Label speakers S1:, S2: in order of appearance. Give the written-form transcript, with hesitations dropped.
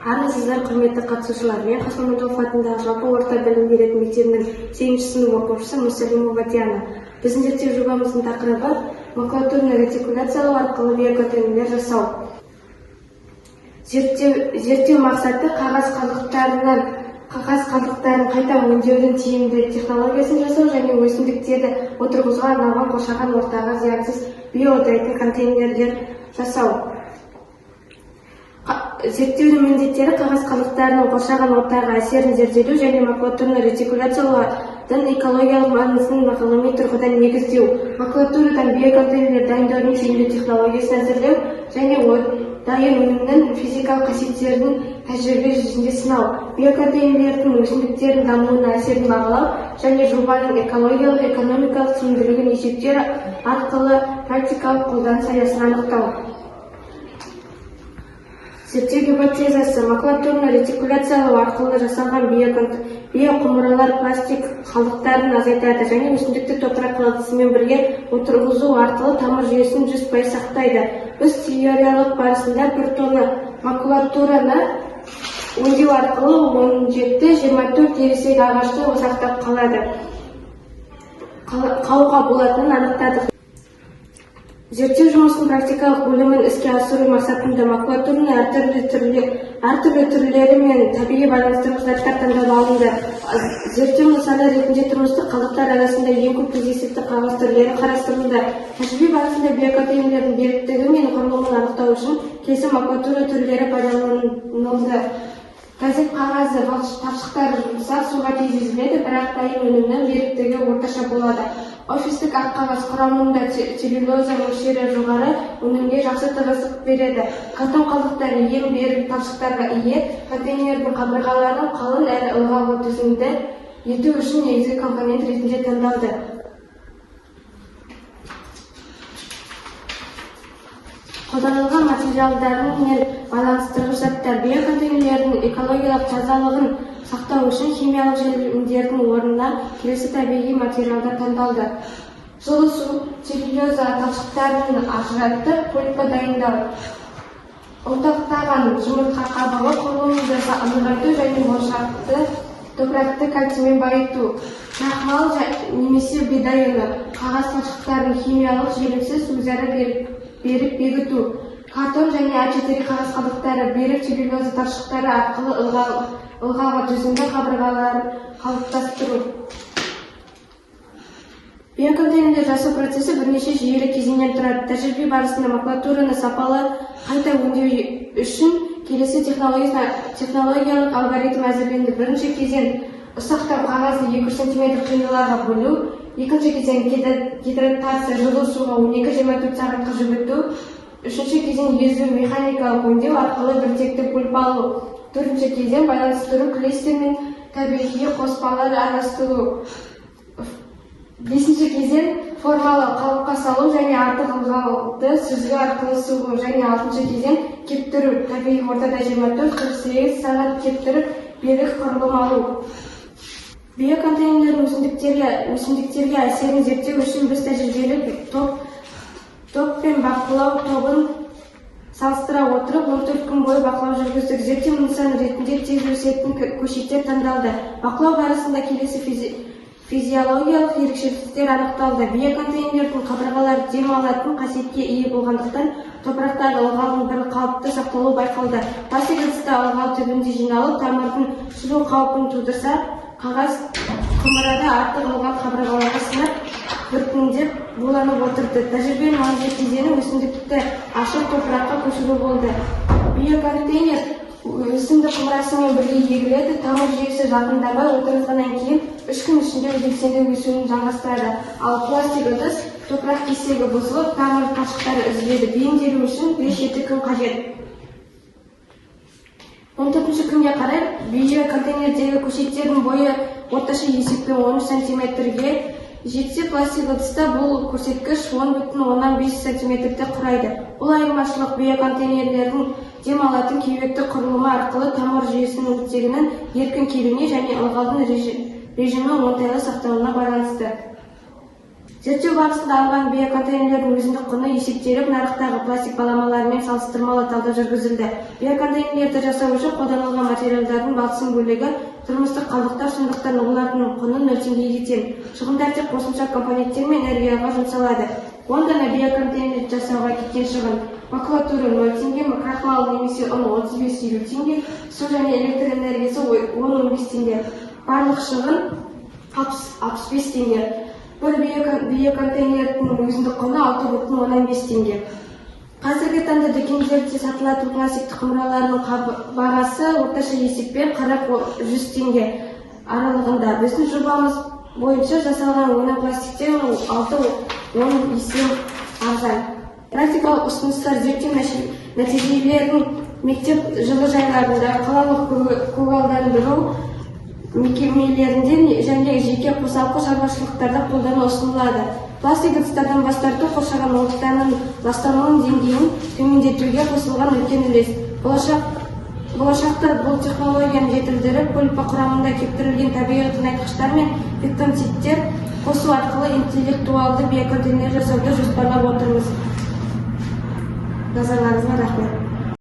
S1: Армысыздар, құрметті қатысушылар. Мен Қасым Аманжолов атындағы жалпы орта білім беретін мектебінің 8-ші сынып оқушысы Мұсалимова Диана. Біздің зерттеу жобамыздың тақырыбы макулатураны ретикуляциялау арқылы биоконтейнерлер жасау. Зерттеу мақсаты қағаз қалдықтарын қайта өңдеудің тиімді технологиясын жасау және өсімдіктерді отырғызуға арналған қоршаған ортаға зиянсыз биодеградable контейнерлер жасау. Зерттеудің міндеттері қағаз қалдықтарының қоршаған ортаға әсерін зерделеу және макулатураны ретикуляциялаудың экологиялық маңызын ғылыми тұрғыдан негіздеу, макулатурадан биоконтейнерлер дайындаудың тиімді технологиясын әзірлеу және дайын өнімнің физикалық қасиеттерін тәжірибе жүзінде сынау, биоконтейнерлердің өсімдіктердің дамуына әсерін бағалау және жобаның экологиялық, экономикалық тиімділігін есептеу арқылы практикалық қолданыс аясын анықтау. Зерттеу гипотезасы: макулатураны ретикуляциялау арқылы жасалған биоқұмыралар пластик қалдықтарын азайтады және өсімдікті топырақ қалдысымен бірге отырғызу арқылы тамыр жүйесін 100% сақтайды. Біз теориялық барысында 1 тонна макулатураны өңдеу арқылы 17-24 ересек ағашты сақтап қалуға болатынын анықтадық. Зерттеу жұмысының практикалық бөлімін іске асыру мақсатында макулатураның әртүрлі түрлері мен табиғи байланыстырғыш заттар таңдап алынды. Зерттеу нысаны ретінде тұрмыстық қалдықтар арасында ең көп кездесетін қағаз түрлері қарастырылды. Тәжірибе барысында биоконтейнерлердің беріктігі мен құрылымын анықтау үшін келесі макулатура түрлері пайдаланылды. Газет қағазы талшықтар жұмсақ суға тез езіледі, бірақ дайын өнімнің беріктігі орташа болады. Офистік ақ қағаз құрамында целлюлоза мөлшері жоғары, өнімге жақсы тығыздық береді. Картон қалдықтары ең берік талшықтарға ие, контейнердің қабырғаларын қалың әрі ылғалды төзімді ету үшін негізгі компонент ретінде таңдалды. Қолданылған материалдардың мен байланыстырғыш заттар: биоконтейнерлердің экологиялық тазалығын сақтау үшін химиялық желімдердің орнына келесі табиғи материалдар таңдалды. Жылы су, целлюлоза талшықтарын ажыратып, пульпа дайындау. Ұнтақтаған жұмыртқа қабығы құрылымды нығайту және бұршақты топырақты кальциймен байыту. Крахмал немесе бидай ұны, қағаз талшықтарын химиялық желімсіз өзара беріп бекіту. Картон және А4 қағаз қалдықтары берік целлюлоза талшықтары арқылы ылғалға төзімді қабырғалар қалыптастыру. Биоконтейнерлер жасау процесі бірнеше жүйелі кезеңнен тұрады. Тәжірибе барысында макулатураны сапалы қайта өңдеу үшін келесі технологиялық алгоритм әзірленді. Бірінші кезең ұсақтау қағазды 2 см қиындыларға бөлу. Екінші кезең гидратация, жылы суға 12-24 сағатқа жүгірту. Үшінші кезең езу, механикалық өңдеу арқылы біртекті пульпа алу. Төртінші кезең байланыстыру, клейстер мен табиғи қоспалар араластыру. Бесінші кезең формалы қалыпқа салу және артық ылғалды сүзгі арқылы сығу. Және алтыншы кезең кептіру, табиғи ортада 24-48 сағат кептіріп, берік құрылым алу. Биоконтейнерлердің өсімдіктерге әсерін зерттеу үшін біз тәжірибелік топ пен бақылау тобын салыстыра отырып 14 күн бойы бақылау жүргіздік. Зерттеу нысаны ретінде тез өсетін көшеттер таңдалды. Бақылау барысында келесі физиологиялық ерекшеліктер анықталды. Биоконтейнерлердің қабырғалары дем алатын қасиетке ие болғандықтан топырақтағы ылғалдың бір қалыпты сақталуы байқалды. Пластик ыдыста ылғал түбінде жиналып, тамырдың шіру қаупін тудырса, қағаз құмырада артық ылғал қабырғаларға сынып, біртіндеп буланып отырды. Тәжірибенің маңызды кезеңі өсімдікті ашық топыраққа көшіру болды. Биоконтейнер өсімдік құмырасымен бірге егіледі, тамыр жүйесі жақындамай отырғаннан кейін 3 күн ішінде белсенді өсуін жалғастырады. Ал пластик ыдыс топырақ кесегі бұзылып, тамыр талшықтары үзіледі. Бейімделу үшін 5-7 күн қажет. 14-ші күнге қарай биоконтейнердегі көшеттердің бойы орташа есеппен 13 см-ге жетсе, пластик ыдыста бұл көрсеткіш 10,5 см-ді құрайды. Бұл айырмашылық биоконтейнерлердің дем алатын кеуекті құрылымы арқылы тамыр жүйесінің оттегінің еркін келуіне және ылғалдың режимі оңтайлы сақталуына байланысты. Зерттеу барысында алынған биоконтейнерлердің өзіндік құны есептеліп, нарықтағы пластик баламаларымен салыстырмалы талдау жүргізілді. Биоконтейнерлерді жасау үшін қолданылған материалдардың басым бөлігі тұрмыстық қалдықтар, сондықтан олардың құны 0 теңгеге тең. Шығындар тек қосымша компоненттер мен энергияға жұмсалады. Ондана биоконтейнер жасауға кеткен шығын: макулатура 0 теңге, крахмал немесе ұн 35-50 теңге, су және электр энергиясы 10-15 теңге. Барлық шығын 65 теңге. Бір биоконтейнердің өзіндік құны 6,15 теңге. Қазіргі таңда дүкендерде сатылатын пластиктік құмыралардың бағасы орташа есеппен 40-100 теңге аралығында. Біздің жобамыз бойынша жасалған өнім пластиктен 6-10 есе арзан. Практикалық ұсыныстар: зерттеу нәтижелерін мектеп жылыжайларында, қалалық көгалдандыру мекемелерінде және жеке қосалқы шаруашылықтарда қолдану ұсынылады. Пластик ыдыстардан бас тарту қоршаған ортаның ластануының деңгейін төмендетуге қосылған үлкен үлес. Болашақта бұл технологияны жетілдіріп, пульпа құрамында кептірілген табиғи тыңайтқыштар мен пектонцидтер қосу арқылы интеллектуалды биоконтейнер жасауды жоспарлап отырмыз. Назарларыңызға рахмет.